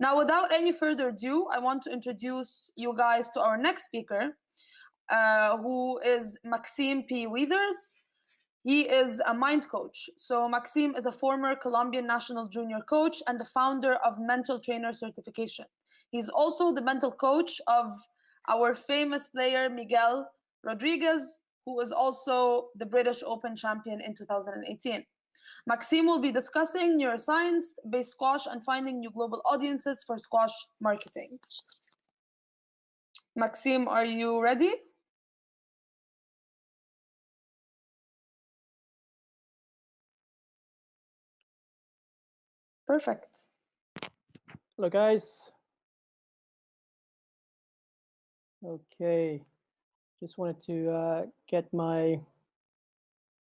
Now, without any further ado, I want to introduce you guys to our next speaker, who is Maxim P. Weithers. He is a mind coach. So Maxim is a former Colombian national junior coach and the founder of Mental Trainer Certification. He's also the mental coach of our famous player, Miguel Rodriguez, who is also the British Open champion in 2018. Maxim will be discussing neuroscience-based squash and finding new global audiences for squash marketing. Maxim, are you ready? Perfect. Hello, guys. Okay, just wanted to get my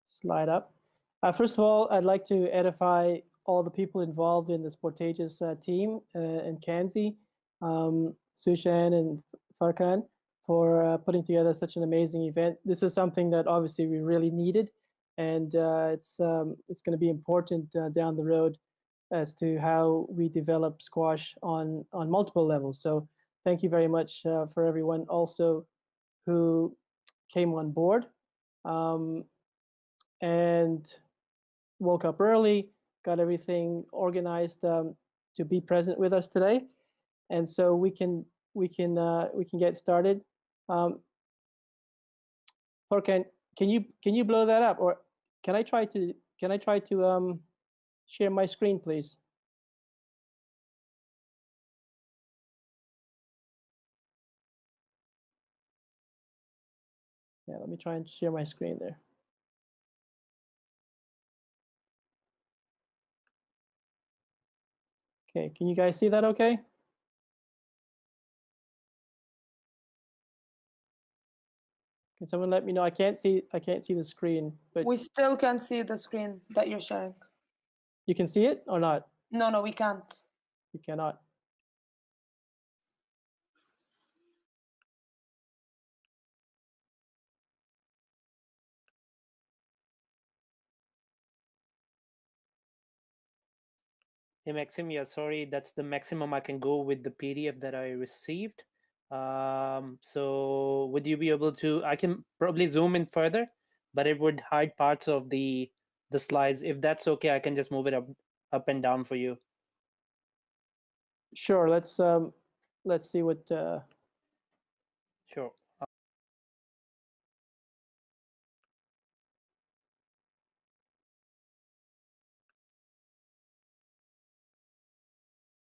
slide up. First of all, I'd like to edify all the people involved in the Sportageous team and Kanzi, Sushan and Farkan for putting together such an amazing event. This is something that obviously we really needed, and it's going to be important down the road as to how we develop squash on multiple levels. So thank you very much for everyone also who came on board and woke up early, got everything organized to be present with us today, and so we can get started. Farkan, can you blow that up, or can I try to share my screen, please? Yeah, let me try and share my screen there. Okay, can you guys see that okay? Can someone let me know? I can't see the screen, but we still can't see the screen that you're sharing. You can see it or not? No, we can't. You cannot. Hey, Maxim, yeah, sorry, that's the maximum I can go with the PDF that I received. So would you be able to, I can probably zoom in further, but it would hide parts of the slides. If that's okay, I can just move it up and down for you. Sure, let's see what Sure.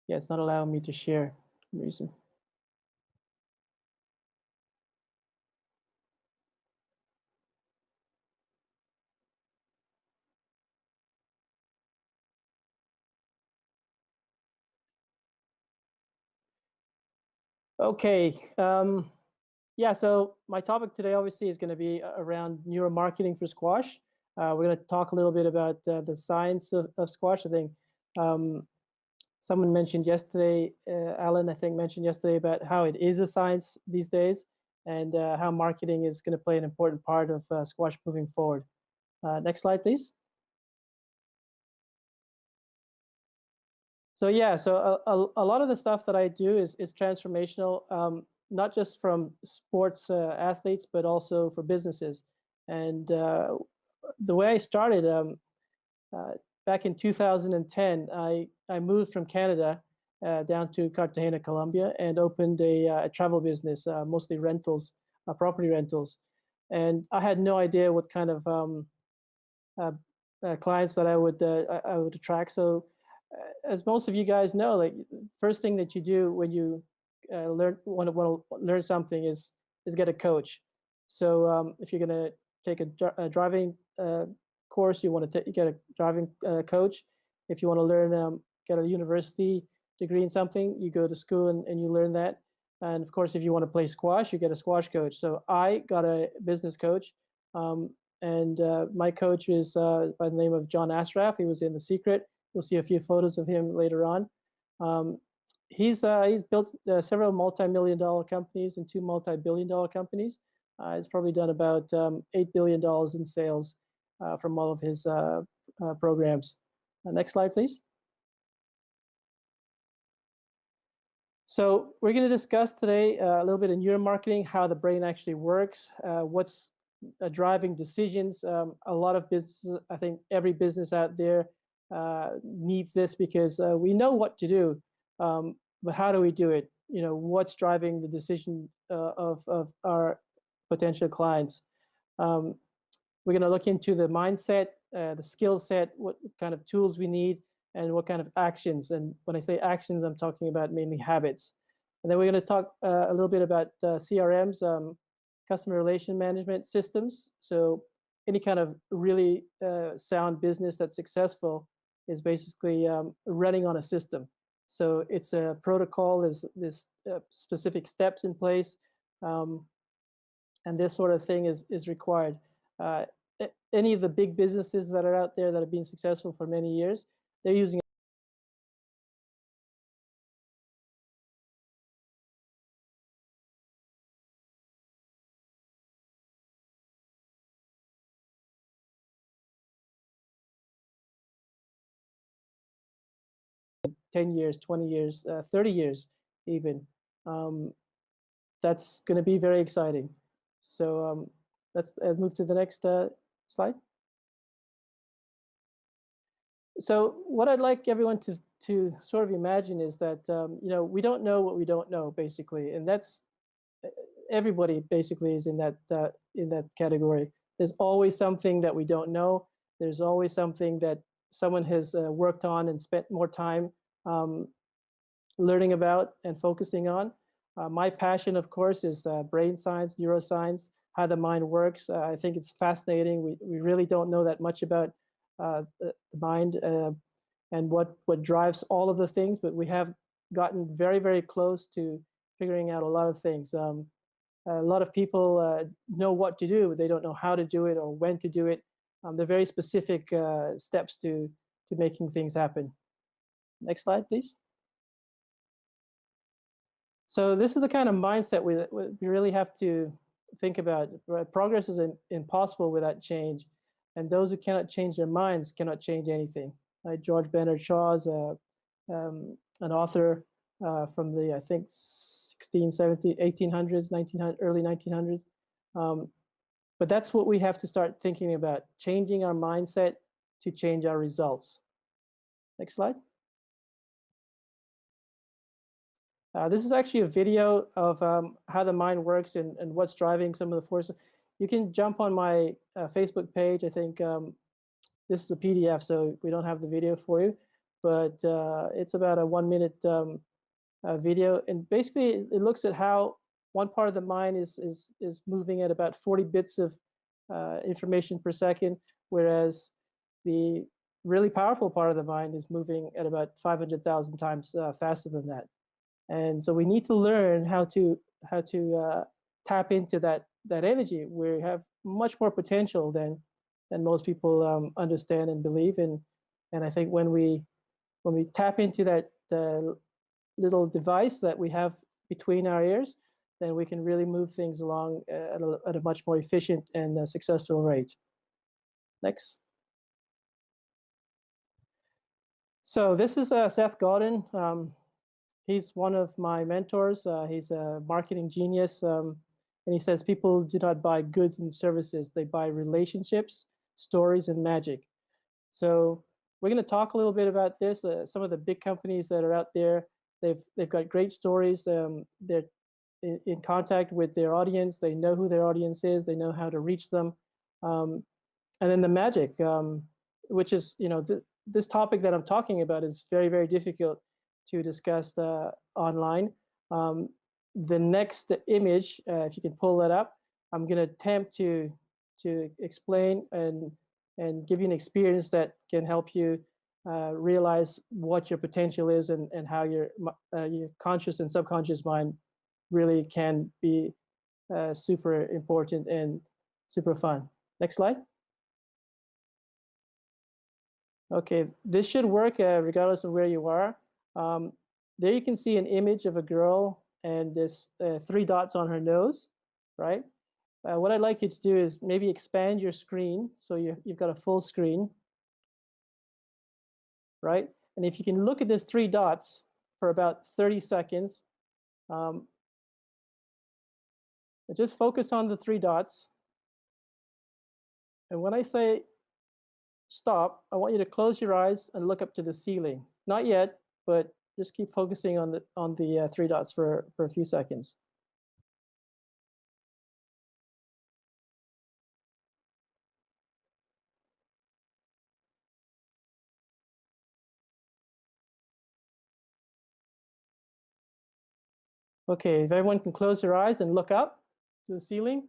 Yeah, it's not allowing me to share for some reason. Okay, yeah, so my topic today obviously is going to be around neuromarketing for squash. We're going to talk a little bit about the science of squash. I think someone mentioned yesterday, Alan, I think, mentioned yesterday about how it is a science these days, and how marketing is going to play an important part of squash moving forward. Next slide, please. So yeah, so a lot of the stuff that I do is transformational, not just from sports athletes, but also for businesses. And the way I started, back in 2010, I moved from Canada down to Cartagena, Colombia, and opened a travel business, mostly rentals, property rentals. And I had no idea what kind of clients that I would attract. So as most of you guys know, like first thing that you do when you want to learn something is get a coach. So if you're going to take a driving course, you want to get a driving coach. If you want to learn, get a university degree in something, you go to school and you learn that. And of course, if you want to play squash, you get a squash coach. So I got a business coach, and my coach is by the name of John Ashraf. He was in The Secret. You'll see a few photos of him later on. He's built several multi-million-dollar companies and 2 multi-billion-dollar companies. He's probably done about $8 billion in sales from all of his programs. Next slide, please. So we're going to discuss today a little bit in neuromarketing, how the brain actually works, what's driving decisions. A lot of businesses, I think every business out there needs this because we know what to do, but how do we do it? You know, what's driving the decision of our potential clients? We're going to look into the mindset, the skill set, what kind of tools we need, and what kind of actions. And when I say actions, I'm talking about mainly habits. And then we're going to talk a little bit about CRMs, customer relation management systems. So any kind of really sound business that's successful is basically running on a system. So it's a protocol, there's specific steps in place, and this sort of thing is required. Any of the big businesses that are out there that have been successful for many years, they're using 10 years, 20 years, 30 years even. That's going to be very exciting. So let's move to the next slide. So what I'd like everyone to sort of imagine is that you know, we don't know what we don't know, basically, and that's everybody basically is in that category. There's always something that we don't know. There's always something that someone has worked on and spent more time learning about and focusing on. My passion, of course, is brain science, neuroscience, how the mind works. I think it's fascinating. We really don't know that much about the mind and what drives all of the things, but we have gotten very, very close to figuring out a lot of things. A lot of people know what to do, but they don't know how to do it or when to do it. They're very specific steps to making things happen. Next slide, please. So this is the kind of mindset we really have to think about. Progress is impossible without change, and those who cannot change their minds cannot change anything. George Bernard Shaw is an author from the, I think, 1800s, 1900, early 1900s. But that's what we have to start thinking about, changing our mindset to change our results. Next slide. This is actually a video of how the mind works and what's driving some of the forces. You can jump on my Facebook page. I think this is a PDF, so we don't have the video for you, but it's about a 1-minute video. And basically, it looks at how one part of the mind is moving at about 40 bits of information per second, whereas the really powerful part of the mind is moving at about 500,000 times faster than that. And so we need to learn how to tap into that energy. We have much more potential than most people understand and believe. And I think when we tap into that little device that we have between our ears, then we can really move things along at a much more efficient and successful rate. Next. So this is Seth Godin. He's one of my mentors. He's a marketing genius. And he says people do not buy goods and services. They buy relationships, stories, and magic. So we're going to talk a little bit about this. Some of the big companies that are out there, they've got great stories. They're in contact with their audience. They know who their audience is. They know how to reach them. And then the magic, which is, you know, this topic that I'm talking about is very, very difficult to discuss online. The next image, if you can pull that up, I'm going to attempt to explain and give you an experience that can help you realize what your potential is and how your conscious and subconscious mind really can be super important and super fun. Next slide. Okay, this should work regardless of where you are. There you can see an image of a girl and there's 3 dots on her nose, right? What I'd like you to do is maybe expand your screen so you've got a full screen, right? And if you can look at these 3 dots for about 30 seconds, Um, just focus on the 3 dots. And when I say stop, I want you to close your eyes and look up to the ceiling. Not yet, but just keep focusing on the 3 dots for a few seconds. Okay, if everyone can close their eyes and look up to the ceiling.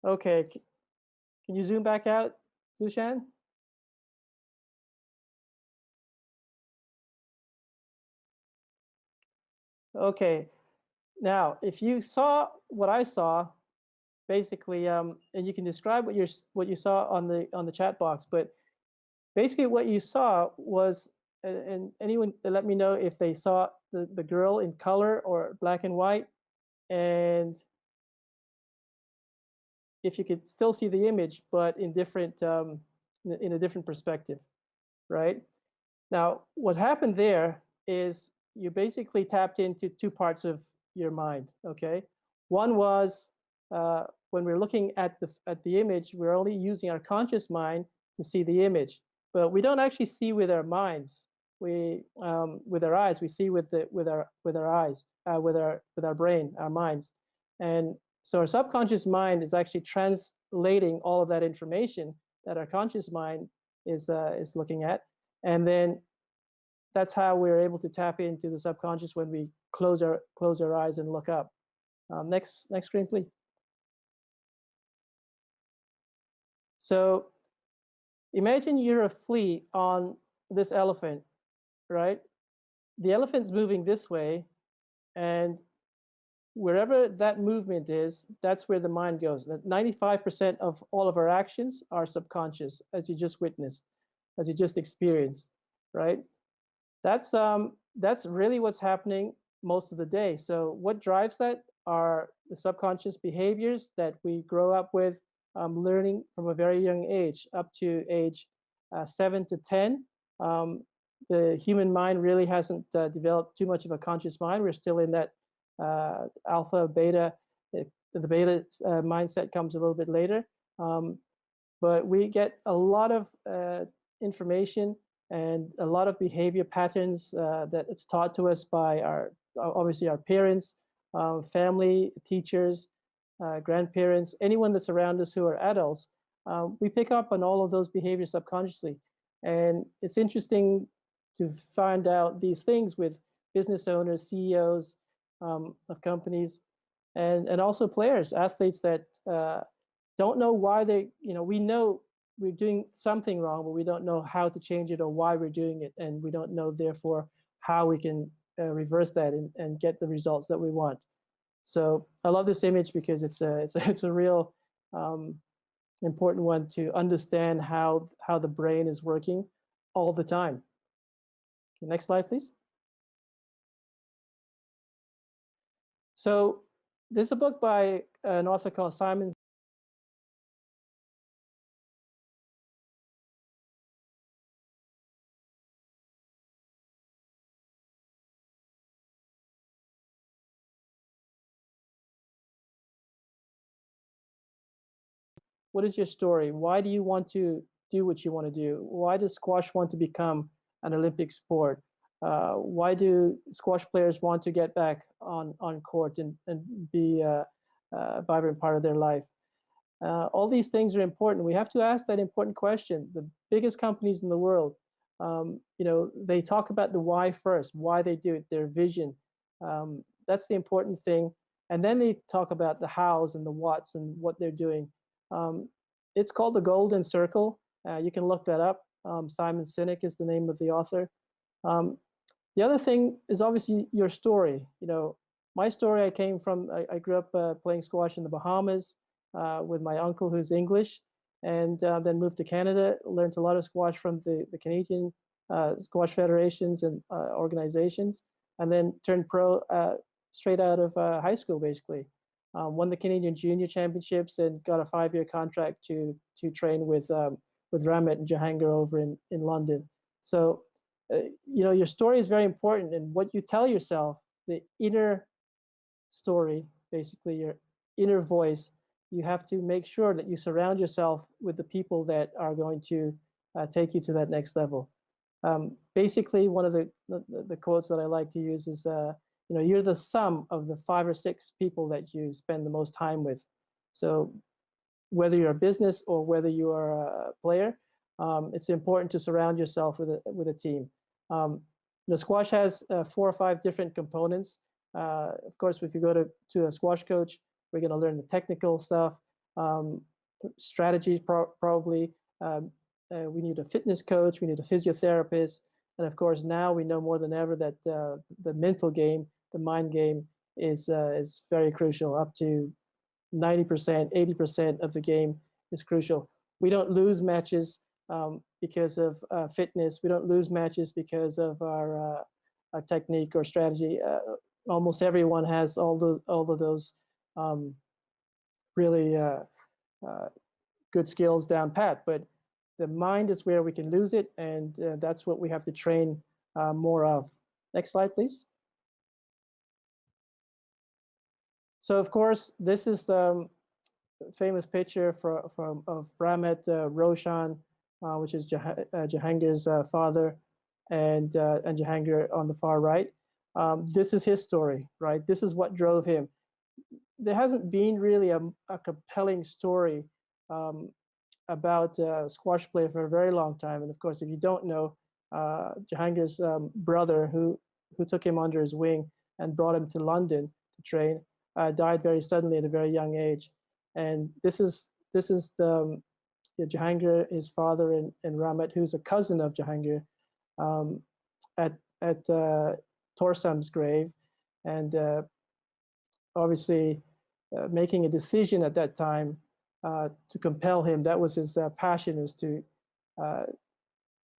Okay, can you zoom back out, Zushan? Okay, now if you saw what I saw, basically, and you can describe what you saw on the chat box, but basically what you saw was, and anyone let me know if they saw the girl in color or black and white, and if you could still see the image, but in different in a different perspective, right? Now, what happened there is you basically tapped into 2 parts of your mind. Okay, one was when we're looking at the image, we're only using our conscious mind to see the image, but we don't actually see with our minds. We with our eyes, we see with our eyes, with our brain, our minds, and so our subconscious mind is actually translating all of that information that our conscious mind is looking at, and then that's how we're able to tap into the subconscious when we close our eyes and look up. Next screen, please. So imagine you're a flea on this elephant, right? The elephant's moving this way, and wherever that movement is, that's where the mind goes. 95% of all of our actions are subconscious, as you just witnessed, as you just experienced, right? That's really what's happening most of the day. So what drives that are the subconscious behaviors that we grow up with, learning from a very young age, up to age 7 to 10. The human mind really hasn't developed too much of a conscious mind. We're still in that alpha, beta. The beta mindset comes a little bit later. But we get a lot of information and a lot of behavior patterns that it's taught to us by obviously our parents, family, teachers, grandparents, anyone that's around us who are adults. We pick up on all of those behaviors subconsciously. And it's interesting to find out these things with business owners, CEOs of companies, and also players, athletes that don't know why we know we're doing something wrong, but we don't know how to change it or why we're doing it, and we don't know therefore how we can reverse that and get the results that we want. So I love this image because it's a real important one to understand how the brain is working all the time. Okay, next slide, please. So there's a book by an author called Simon. What is your story? Why do you want to do what you want to do? Why does squash want to become an Olympic sport? Why do squash players want to get back on court and be a vibrant part of their life? All these things are important. We have to ask that important question. The biggest companies in the world, they talk about the why first, why they do it, their vision. That's the important thing. And then they talk about the hows and the whats and what they're doing. It's called the Golden Circle. You can look that up. Simon Sinek is the name of the author. The other thing is obviously your story. My story, I grew up playing squash in the Bahamas with my uncle who's English, and then moved to Canada, learned a lot of squash from the Canadian squash federations and organizations, and then turned pro straight out of high school, basically. Won the Canadian Junior Championships and got a 5-year contract to train with with Ramit and Jahangir over in London. So, your story is very important, and what you tell yourself, the inner story, basically your inner voice, you have to make sure that you surround yourself with the people that are going to take you to that next level. Basically, one of the quotes that I like to use is, you're the sum of the 5 or 6 people that you spend the most time with. So whether you're a business or whether you are a player, it's important to surround yourself with a team. Squash has 4 or 5 different components. Of course, if you go to a squash coach, we're going to learn the technical stuff, strategies probably. We need a fitness coach, we need a physiotherapist, and of course now we know more than ever that the mental game, the mind game, is very crucial. Up to 90%, 80% of the game is crucial. We don't lose matches because of fitness. We don't lose matches because of our technique or strategy. Almost everyone has all of those really good skills down pat, but the mind is where we can lose it, and that's what we have to train more of. Next slide, please. So, of course, this is the famous picture of Ramit Roshan, which is Jahangir's father, and Jahangir on the far right. This is his story, right? This is what drove him. There hasn't been really a compelling story about squash play for a very long time. And of course, if you don't know, Jahangir's brother, who took him under his wing and brought him to London to train, died very suddenly at a very young age. And this is Jahangir, his father, and Ramit, who's a cousin of Jahangir, at Torsam's grave, and obviously making a decision at that time to compel him. That was his passion, was to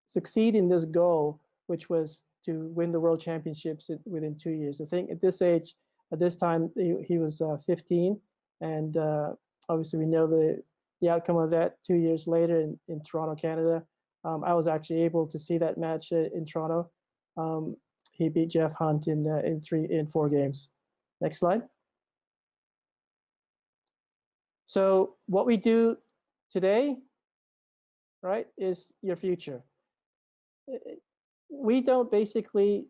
succeed in this goal, which was to win the World Championships within 2 years. I think at this age, at this time, he was 15, and obviously we know the outcome of that 2 years later in Toronto, Canada. I was actually able to see that match in Toronto. He beat Jeff Hunt in 4 games. Next slide. So what we do today, right, is your future. We don't basically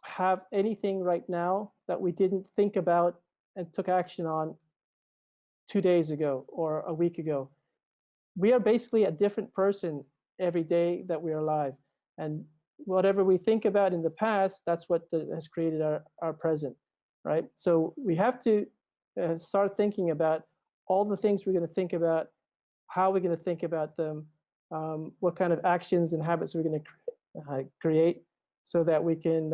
have anything right now that we didn't think about and took action on 2 days ago or a week ago. We are basically a different person every day that we are alive. And whatever we think about in the past, that's what has created our present, right? So we have to start thinking about all the things we're going to think about, how we're going to think about them, what kind of actions and habits we're going to create, so that we can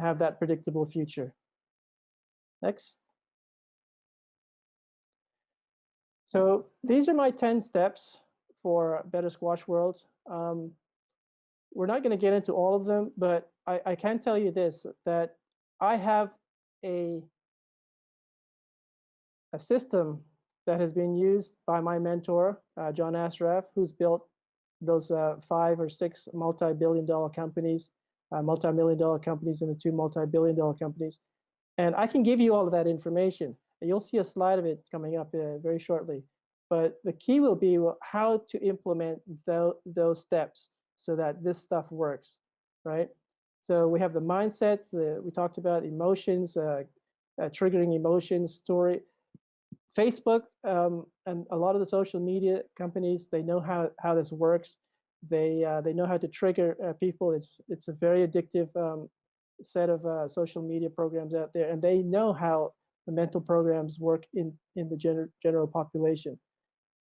have that predictable future. Next. So these are my 10 steps for a better squash world. We're not going to get into all of them, but I can tell you this, that I have a system that has been used by my mentor, John Asraf, who's built those 5 or 6 multi-billion-dollar companies, multi-million-dollar companies, and the 2 multi-billion-dollar companies. And I can give you all of that information. You'll see a slide of it coming up very shortly. But the key will be how to implement those steps so that this stuff works, right? So we have the mindset, we talked about emotions, triggering emotions, story. Facebook and a lot of the social media companies, they know how this works. They know how to trigger people. It's a very addictive set of social media programs out there, and they know how the mental programs work in the general population.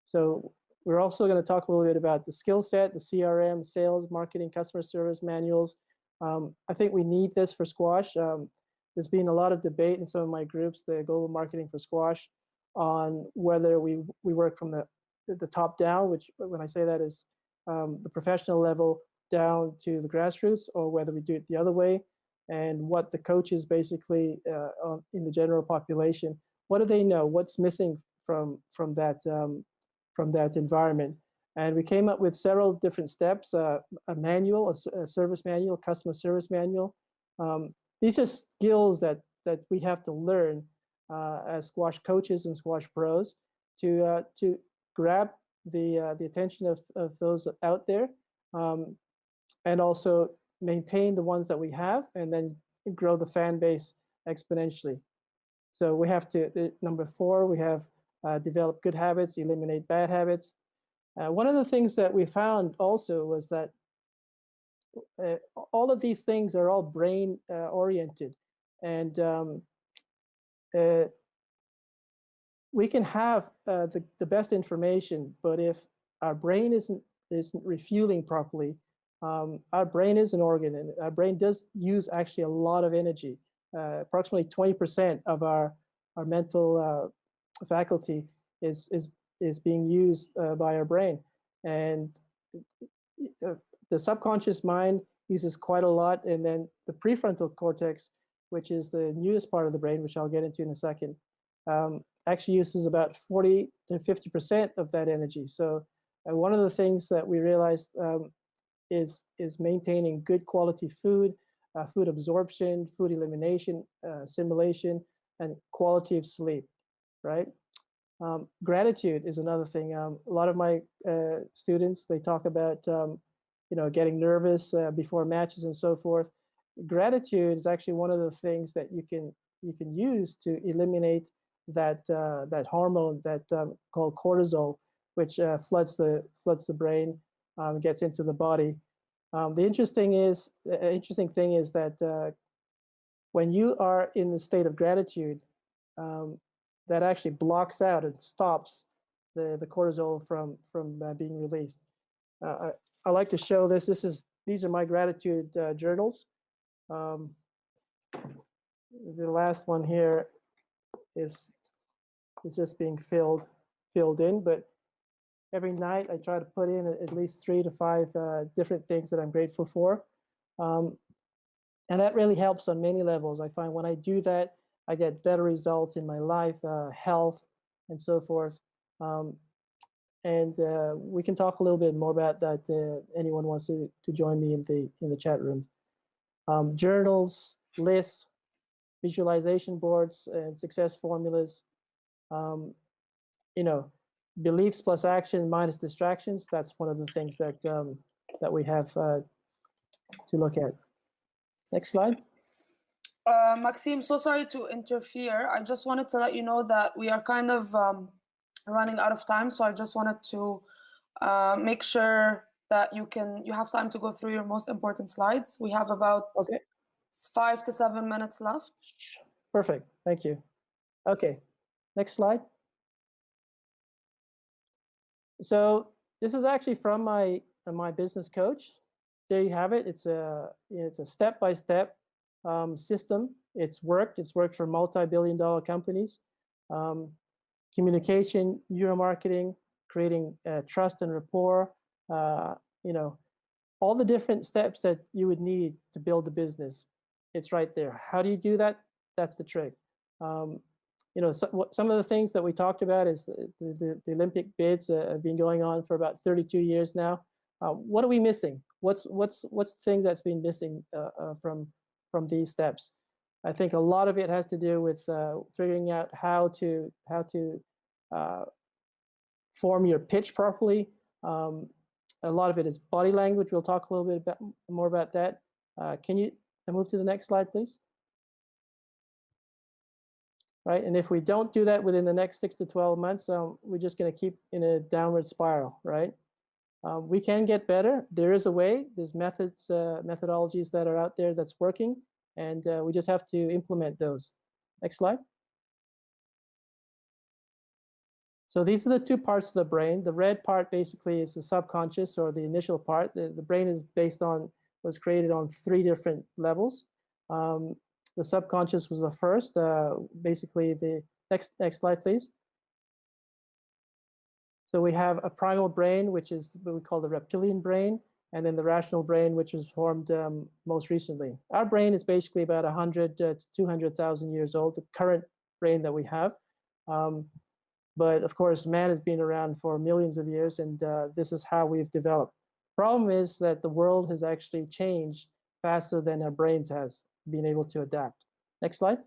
So we're also going to talk a little bit about the skill set, the CRM, sales, marketing, customer service manuals. I think we need this for squash. There's been a lot of debate in some of my groups, the Global Marketing for Squash, on whether we work from the top down, which when I say that is the professional level down to the grassroots, or whether we do it the other way, and what the coaches basically in the general population, what do they know? What's missing from that environment? And we came up with several different steps, a manual, a service manual, customer service manual. These are skills that we have to learn as squash coaches and squash pros to grab the attention of those out there, and also maintain the ones that we have, and then grow the fan base exponentially. So we have to, number 4, we have develop good habits, eliminate bad habits. One of the things that we found also was that all of these things are all brain oriented, and we can have the best information, but if our brain isn't refueling properly, our brain is an organ, and our brain does use actually a lot of energy. Approximately 20% of our mental faculty is being used by our brain, and the subconscious mind uses quite a lot, and then the prefrontal cortex, which is the newest part of the brain, which I'll get into in a second, actually uses about 40 to 50% of that energy. So one of the things that we realized is maintaining good quality food, food absorption, food elimination, assimilation, and quality of sleep, right? Gratitude is another thing. A lot of my students, they talk about getting nervous before matches and so forth. Gratitude is actually one of the things that you can use to eliminate that hormone that called cortisol, which floods the brain, gets into the body. The interesting thing is that when you are in the state of gratitude, that actually blocks out and stops the cortisol from being released. I like to show this. These are my gratitude journals. The last one here is just being filled in, but every night I try to put in at least 3 to 5 different things that I'm grateful for, and that really helps on many levels. I find when I do that, I get better results in my life, health, and so forth. And we can talk a little bit more about that. Anyone wants to join me in the chat room. Journals, lists, visualization boards, and success formulas. Beliefs plus action minus distractions. That's one of the things that we have to look at. Next slide. Maxim, so sorry to interfere. I just wanted to let you know that we are kind of running out of time, so I just wanted to make sure that you have time to go through your most important slides. We have about 5 to 7 minutes left. Perfect. Thank you. Okay. Next slide. So this is actually from my business coach. There you have it. It's a step-by-step system. It's worked for multi-billion-dollar companies. Communication, neuromarketing, creating trust and rapport. All the different steps that you would need to build a business. It's right there. How do you do that? That's the trick. Some of the things that we talked about is the Olympic bids have been going on for about 32 years now. What are we missing? What's the thing that's been missing from these steps? I think a lot of it has to do with figuring out how to form your pitch properly. A lot of it is body language. We'll talk a little bit more about that. Can you move to the next slide, please? Right, and if we don't do that within the next 6 to 12 months, we're just going to keep in a downward spiral, right? We can get better. There is a way. There's methodologies that are out there that's working, and we just have to implement those. Next slide. So these are the 2 parts of the brain. The red part basically is the subconscious, or the initial part. The brain is was created on 3 different levels. The subconscious was the first. Basically, the next slide, please. So we have a primal brain, which is what we call the reptilian brain, and then the rational brain, which was formed most recently. Our brain is basically about 100 to 200,000 years old, the current brain that we have. But of course, man has been around for millions of years, and this is how we've developed. Problem is that the world has actually changed faster than our brains has been able to adapt. Next slide.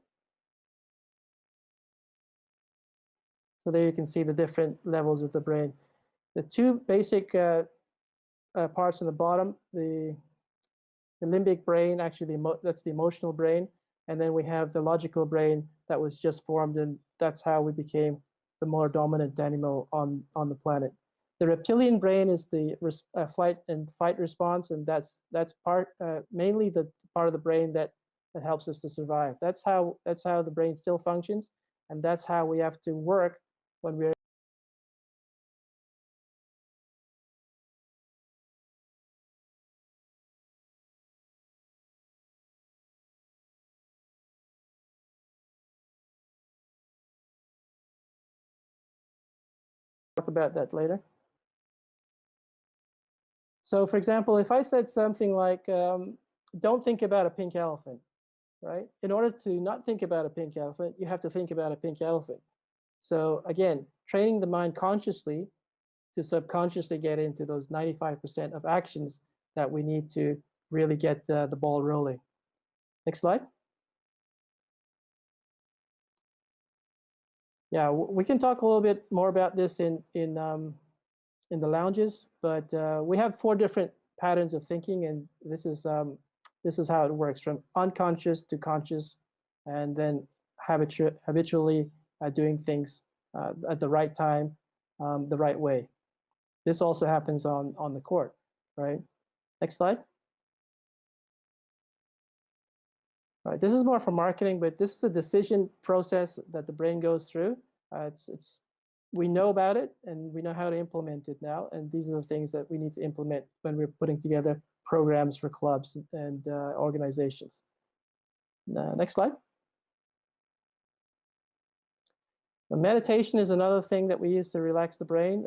So there you can see the different levels of the brain. The two basic parts on the bottom, the limbic brain, actually that's the emotional brain, and then we have the logical brain that was just formed, and that's how we became the more dominant animal on the planet. The reptilian brain is the flight and fight response, and that's mainly the part of the brain that helps us to survive. That's how the brain still functions, and that's how we have to work when we're talk about that later. So for example, if I said something like, don't think about a pink elephant, right? In order to not think about a pink elephant, you have to think about a pink elephant. So again, training the mind consciously to subconsciously get into those 95% of actions that we need to really get the ball rolling. Next slide. Yeah, we can talk a little bit more about this in the lounges, but we have 4 different patterns of thinking, and this is how it works, from unconscious to conscious, and then habitually doing things at the right time, the right way. This also happens on the court, right? Next slide. All right, this is more for marketing, but this is a decision process that the brain goes through. We know about it, and we know how to implement it now, and these are the things that we need to implement when we're putting together programs for clubs and organizations. Next slide. Meditation is another thing that we use to relax the brain.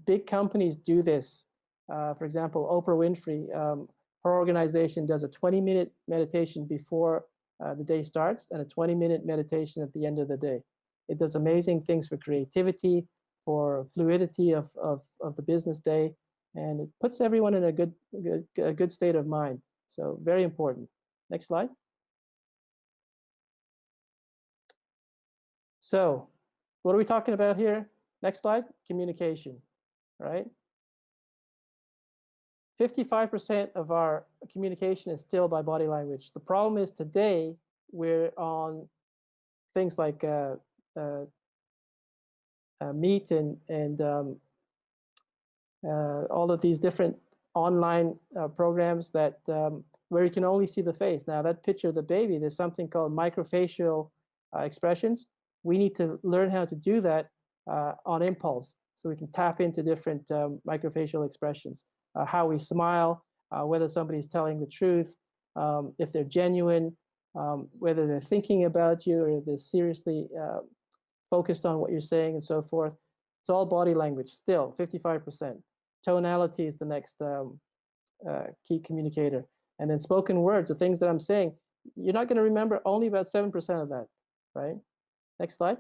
Big companies do this. For example, Oprah Winfrey, her organization does a 20-minute meditation before the day starts and a 20-minute meditation at the end of the day. It does amazing things for creativity, for fluidity of the business day, and it puts everyone in a good state of mind. So very important. Next slide. So what are we talking about here? Next slide, communication, right? 55% of our communication is still by body language. The problem is today we're on things like Meet and all of these different online programs that where you can only see the face. Now that picture of the baby, there's something called microfacial expressions. We need to learn how to do that on impulse, so we can tap into different microfacial expressions. How we smile, whether somebody's telling the truth, if they're genuine, whether they're thinking about you or they're seriously focused on what you're saying and so forth. It's all body language still, 55%. Tonality is the next key communicator. And then spoken words, the things that I'm saying, you're not going to remember only about 7% of that, right? Next slide.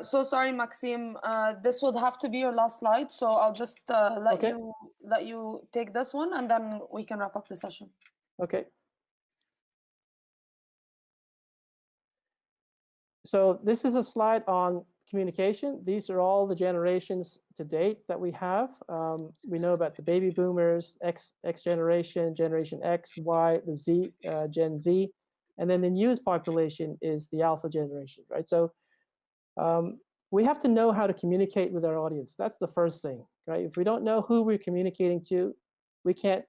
So sorry, Maxim. This would have to be your last slide, so I'll just let you take this one, and then we can wrap up the session. Okay. So this is a slide on communication. These are all the generations to date that we have. We know about the baby boomers, X generation, Generation X, Y, the Z, Gen Z, and then the newest population is the Alpha generation, right? So we have to know how to communicate with our audience. That's the first thing, right? If we don't know who we're communicating to, we can't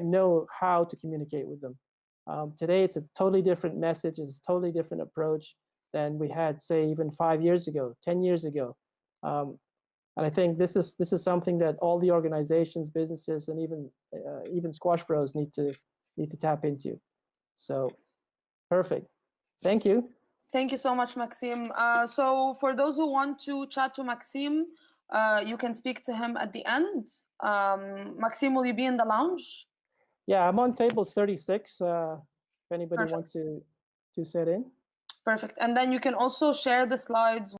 know how to communicate with them. Today, it's a totally different message. It's a totally different approach than we had, say, even 5 years ago, 10 years ago. And I think this is something that all the organizations, businesses, and even squash pros need to tap into. So, perfect. Thank you. Thank you so much, Maxim. So for those who want to chat to Maxim, you can speak to him at the end. Maxim, will you be in the lounge? Yeah, I'm on table 36. If anybody Perfect. wants to set in. Perfect. And then you can also share the slides